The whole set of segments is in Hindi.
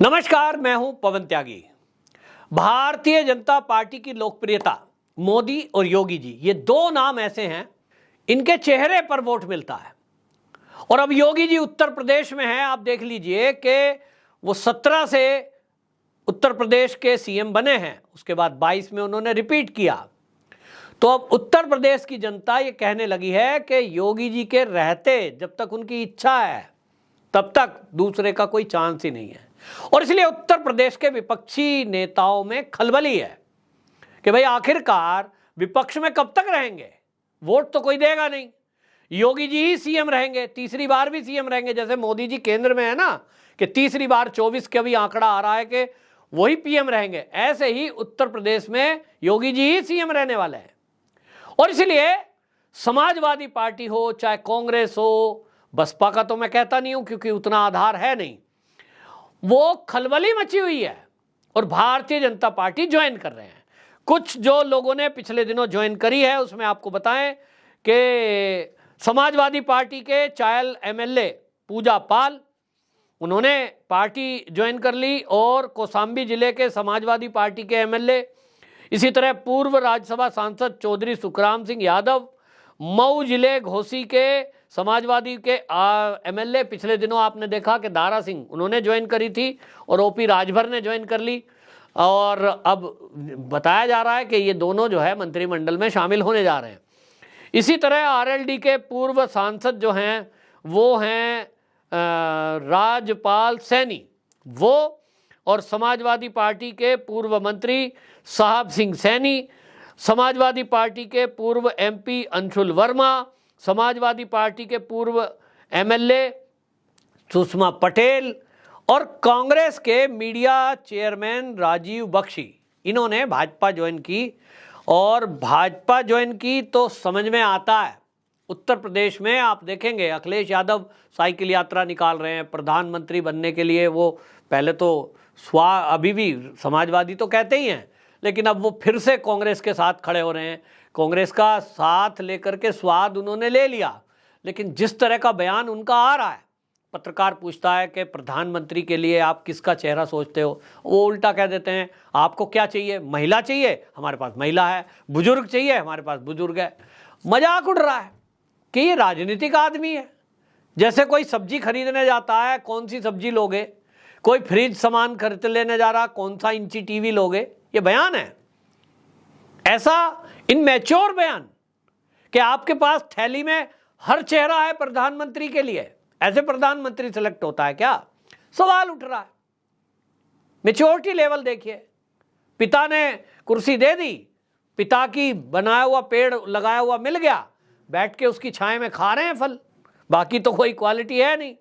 नमस्कार, मैं हूं पवन त्यागी। भारतीय जनता पार्टी की लोकप्रियता, मोदी और योगी जी, ये दो नाम ऐसे हैं, इनके चेहरे पर वोट मिलता है। और अब योगी जी उत्तर प्रदेश में हैं। आप देख लीजिए कि वो 17 से उत्तर प्रदेश के सीएम बने हैं, उसके बाद 22 में उन्होंने रिपीट किया। तो अब उत्तर प्रदेश की जनता ये कहने लगी है कि योगी जी के रहते जब तक उनकी इच्छा है तब तक दूसरे का कोई चांस ही नहीं है। और इसलिए उत्तर प्रदेश के विपक्षी नेताओं में खलबली है कि भाई आखिरकार विपक्ष में कब तक रहेंगे, वोट तो कोई देगा नहीं, योगी जी ही सीएम रहेंगे, तीसरी बार भी सीएम रहेंगे। जैसे मोदी जी केंद्र में है ना कि तीसरी बार 24 का भी आंकड़ा आ रहा है कि वही पीएम रहेंगे, ऐसे ही उत्तर प्रदेश में योगी जी ही सीएम रहने वाले हैं। और इसलिए समाजवादी पार्टी हो चाहे कांग्रेस हो, बसपा का तो मैं कहता नहीं हूं क्योंकि उतना आधार है नहीं, वो खलबली मची हुई है और भारतीय जनता पार्टी ज्वाइन कर रहे हैं। कुछ जो लोगों ने पिछले दिनों ज्वाइन करी है उसमें आपको बताएं कि समाजवादी पार्टी के चायल एमएलए पूजा पाल, उन्होंने पार्टी ज्वाइन कर ली। और कौशाम्बी जिले के समाजवादी पार्टी के एमएलए, इसी तरह पूर्व राज्यसभा सांसद चौधरी सुखराम सिंह यादव, मऊ जिले घोसी के समाजवादी के एमएलए, पिछले दिनों आपने देखा कि दारा सिंह, उन्होंने ज्वाइन करी थी और ओपी राजभर ने ज्वाइन कर ली। और अब बताया जा रहा है कि ये दोनों जो है मंत्रिमंडल में शामिल होने जा रहे हैं। इसी तरह आरएलडी के पूर्व सांसद जो हैं वो हैं राजपाल सैनी, वो, और समाजवादी पार्टी के पूर्व मंत्री साहब सिंह सैनी, समाजवादी पार्टी के पूर्व एमपी अंशुल वर्मा, समाजवादी पार्टी के पूर्व एमएलए सुषमा पटेल और कांग्रेस के मीडिया चेयरमैन राजीव बख्शी, इन्होंने भाजपा ज्वाइन की। और भाजपा ज्वाइन की तो समझ में आता है, उत्तर प्रदेश में आप देखेंगे अखिलेश यादव साइकिल यात्रा निकाल रहे हैं प्रधानमंत्री बनने के लिए। वो पहले तो अभी भी समाजवादी तो कहते ही हैं, लेकिन अब वो फिर से कांग्रेस के साथ खड़े हो रहे हैं। कांग्रेस का साथ लेकर के स्वाद उन्होंने ले लिया, लेकिन जिस तरह का बयान उनका आ रहा है, पत्रकार पूछता है कि प्रधानमंत्री के लिए आप किसका चेहरा सोचते हो, वो उल्टा कह देते हैं आपको क्या चाहिए, महिला चाहिए, हमारे पास महिला है, बुजुर्ग चाहिए, हमारे पास बुजुर्ग है। मजाक उड़ रहा है कि ये राजनीतिक आदमी है। जैसे कोई सब्जी खरीदने जाता है, कौन सी सब्जी लोगे, कोई फ्रिज सामान खरीद लेने जा रहा, कौन सा इंची टीवी लोगे, ये बयान है। ऐसा इनमैच्योर बयान कि आपके पास थैली में हर चेहरा है प्रधानमंत्री के लिए, ऐसे प्रधानमंत्री सेलेक्ट होता है क्या? सवाल उठ रहा है। मैच्योरिटी लेवल देखिए, पिता ने कुर्सी दे दी, पिता की बनाया हुआ पेड़ लगाया हुआ मिल गया, बैठ के उसकी छाए में खा रहे हैं फल, बाकी तो कोई क्वालिटी है नहीं।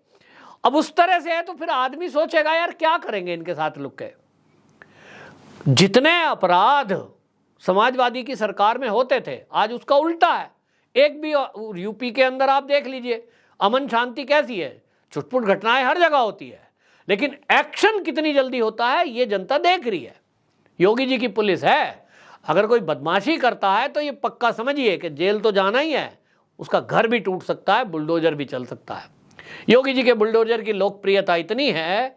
अब उस तरह से है तो फिर आदमी सोचेगा यार क्या करेंगे इनके साथ लुक के। जितने अपराध समाजवादी की सरकार में होते थे, आज उसका उल्टा है। एक भी यूपी के अंदर आप देख लीजिए अमन शांति कैसी है, छुटपुट घटनाएं हर जगह होती है, लेकिन एक्शन कितनी जल्दी होता है ये जनता देख रही है। योगी जी की पुलिस है, अगर कोई बदमाशी करता है तो ये पक्का समझिए कि जेल तो जाना ही है, उसका घर भी टूट सकता है, बुलडोजर भी चल सकता है। योगी जी के बुलडोजर की लोकप्रियता इतनी है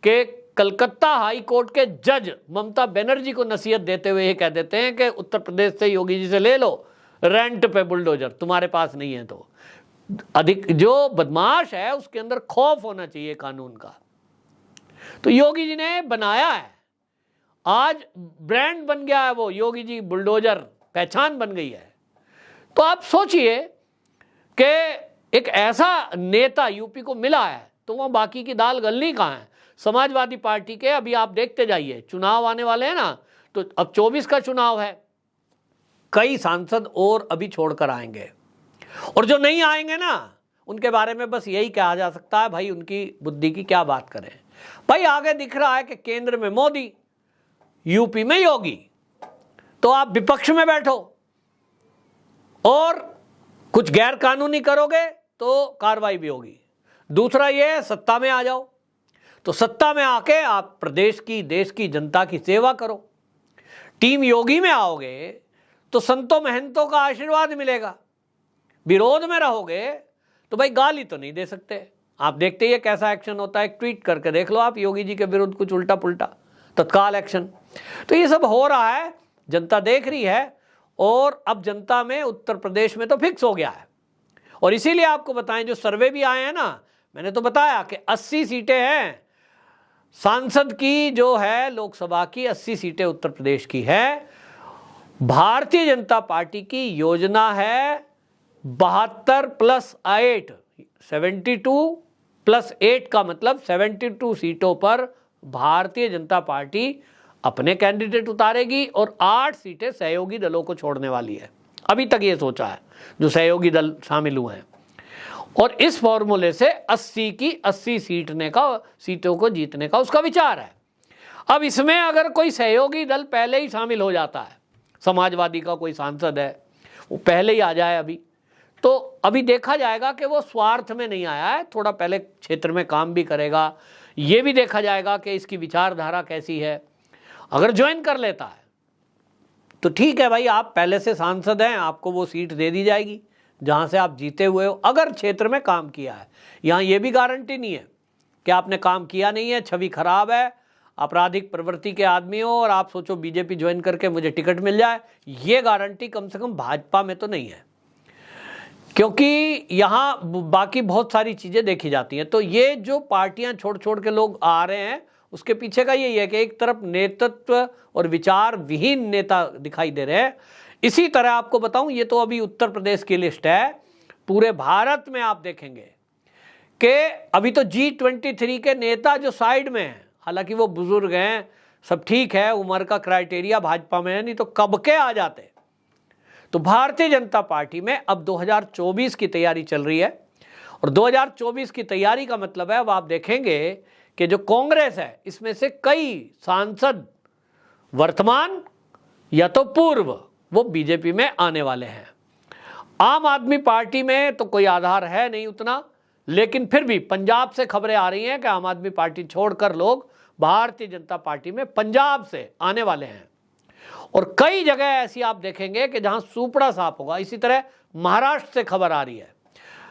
कि कलकत्ता हाई कोर्ट के जज ममता बनर्जी को नसीहत देते हुए ये कह देते हैं कि उत्तर प्रदेश से योगी जी से ले लो रेंट पे बुलडोजर, तुम्हारे पास नहीं है तो। अधिक जो बदमाश है उसके अंदर खौफ होना चाहिए कानून का। तो योगी जी ने बनाया है, आज ब्रांड बन गया है वो योगी जी बुलडोजर, पहचान बन गई है। तो आप सोचिए कि एक ऐसा नेता यूपी को मिला है तो वह बाकी की दाल गलनी कहाँ है। समाजवादी पार्टी के अभी आप देखते जाइए, चुनाव आने वाले हैं ना, तो अब 24 का चुनाव है, कई सांसद और अभी छोड़कर आएंगे, और जो नहीं आएंगे ना उनके बारे में बस यही कहा जा सकता है भाई उनकी बुद्धि की क्या बात करें। भाई आगे दिख रहा है कि केंद्र में मोदी, यूपी में योगी, तो आप विपक्ष में बैठो और कुछ गैर कानूनी करोगे तो कार्रवाई भी होगी। दूसरा ये सत्ता में आ जाओ, तो सत्ता में आके आप प्रदेश की, देश की जनता की सेवा करो। टीम योगी में आओगे तो संतों महंतों का आशीर्वाद मिलेगा, विरोध में रहोगे तो भाई गाली तो नहीं दे सकते, आप देखते ही कैसा एक्शन होता है, ट्वीट करके देख लो आप, योगी जी के विरुद्ध कुछ उल्टा पुल्टा, तत्काल एक्शन। तो ये सब हो रहा है, जनता देख रही है, और अब जनता में उत्तर प्रदेश में तो फिक्स हो गया है। और इसीलिए आपको बताएं, जो सर्वे भी आए हैं ना, मैंने तो बताया कि 80 सीटें हैं सांसद की, जो है लोकसभा की 80 सीटें उत्तर प्रदेश की है। भारतीय जनता पार्टी की योजना है 72 + 8, 72 + 8 का मतलब 72 सीटों पर भारतीय जनता पार्टी अपने कैंडिडेट उतारेगी और 8 सीटें सहयोगी दलों को छोड़ने वाली है। अभी तक ये सोचा है जो सहयोगी दल शामिल हुए हैं, और इस फॉर्मूले से 80 की 80 सीटों को जीतने का उसका विचार है। अब इसमें अगर कोई सहयोगी दल पहले ही शामिल हो जाता है, समाजवादी का कोई सांसद है वो पहले ही आ जाए अभी, तो अभी देखा जाएगा कि वो स्वार्थ में नहीं आया है, थोड़ा पहले क्षेत्र में काम भी करेगा, ये भी देखा जाएगा कि इसकी विचारधारा कैसी है। अगर ज्वाइन कर लेता है तो ठीक है भाई, आप पहले से सांसद हैं, आपको वो सीट दे दी जाएगी जहां से आप जीते हुए हो, अगर क्षेत्र में काम किया है। यहाँ ये भी गारंटी नहीं है कि आपने काम किया नहीं है, छवि खराब है, आपराधिक प्रवृत्ति के आदमी हो और आप सोचो बीजेपी ज्वाइन करके मुझे टिकट मिल जाए, ये गारंटी कम से कम भाजपा में तो नहीं है, क्योंकि यहाँ बाकी बहुत सारी चीज़ें देखी जाती हैं। तो ये जो पार्टियां छोड़ छोड़ के लोग आ रहे हैं, उसके पीछे का यही है कि एक तरफ नेतृत्व और विचार विहीन नेता दिखाई दे रहे हैं। इसी तरह आपको बताऊं, ये तो अभी उत्तर प्रदेश की लिस्ट है, पूरे भारत में आप देखेंगे कि अभी तो G23 के नेता जो साइड में हैं, हालांकि वो बुजुर्ग हैं, सब ठीक है, उम्र का क्राइटेरिया भाजपा में है, नहीं तो कब के आ जाते। तो भारतीय जनता पार्टी में अब 2024 की तैयारी चल रही है, और 2024 की तैयारी का मतलब है, अब आप देखेंगे कि जो कांग्रेस है इसमें से कई सांसद वर्तमान या तो पूर्व वो बीजेपी में आने वाले हैं। आम आदमी पार्टी में तो कोई आधार है नहीं उतना, लेकिन फिर भी पंजाब से खबरें आ रही हैं कि आम आदमी पार्टी छोड़कर लोग भारतीय जनता पार्टी में पंजाब से आने वाले हैं। और कई जगह ऐसी आप देखेंगे कि जहां सुपड़ा साफ होगा। इसी तरह महाराष्ट्र से खबर आ रही है,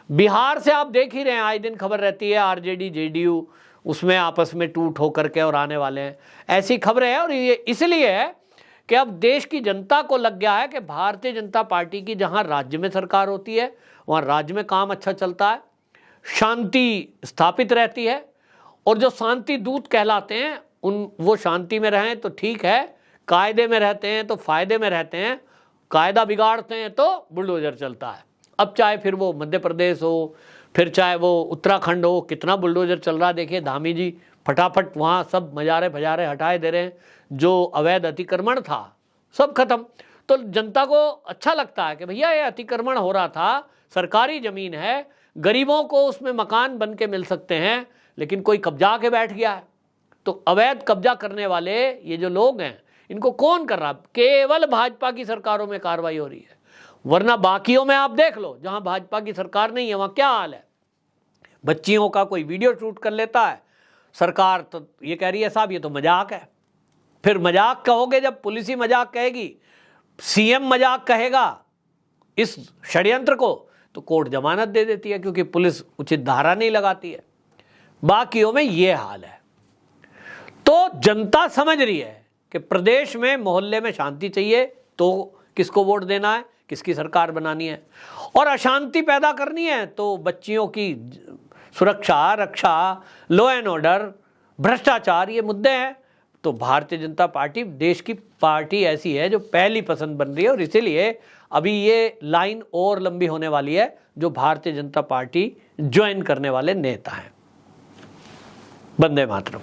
बिहार से आप देख ही रहे हैं, आए दिन खबर रहती है आरजेडी जेडीयू उसमें आपस में टूट होकर के और आने वाले हैं, ऐसी खबरें हैं। और ये इसलिए है कि अब देश की जनता को लग गया है कि भारतीय जनता पार्टी की जहां राज्य में सरकार होती है वहां राज्य में काम अच्छा चलता है, शांति स्थापित रहती है, और जो शांति दूत कहलाते हैं वो शांति में रहें तो ठीक है, कायदे में रहते हैं तो फायदे में रहते हैं, कायदा बिगाड़ते हैं तो बुलडोजर चलता है। अब चाहे फिर वो मध्य प्रदेश हो, फिर चाहे वो उत्तराखंड हो, कितना बुलडोजर चल रहा है। देखिए धामी जी फटाफट वहाँ सब मजारे फजारे हटाए दे रहे हैं, जो अवैध अतिक्रमण था सब खत्म। तो जनता को अच्छा लगता है कि भैया ये अतिक्रमण हो रहा था, सरकारी ज़मीन है, गरीबों को उसमें मकान बन के मिल सकते हैं, लेकिन कोई कब्जा के बैठ गया है। तो अवैध कब्जा करने वाले ये जो लोग हैं इनको कौन कर रहा? केवल भाजपा की सरकारों में कार्रवाई हो रही है, वरना बाकियों में आप देख लो जहां भाजपा की सरकार नहीं है वहां क्या हाल है। बच्चियों का कोई वीडियो शूट कर लेता है, सरकार तो ये कह रही है साहब ये तो मजाक है। फिर मजाक कहोगे, जब पुलिस ही मजाक कहेगी, सीएम मजाक कहेगा इस षड्यंत्र को, तो कोर्ट जमानत दे देती है, क्योंकि पुलिस उचित धारा नहीं लगाती है। बाकियों में ये हाल है। तो जनता समझ रही है कि प्रदेश में मोहल्ले में शांति चाहिए तो किसको वोट देना है, किसकी सरकार बनानी है, और अशांति पैदा करनी है तो बच्चियों की सुरक्षा, रक्षा, लॉ एंड ऑर्डर, भ्रष्टाचार, ये मुद्दे हैं। तो भारतीय जनता पार्टी देश की पार्टी ऐसी है जो पहली पसंद बन रही है, और इसीलिए अभी ये लाइन और लंबी होने वाली है जो भारतीय जनता पार्टी ज्वाइन करने वाले नेता हैं। वंदे मातरम।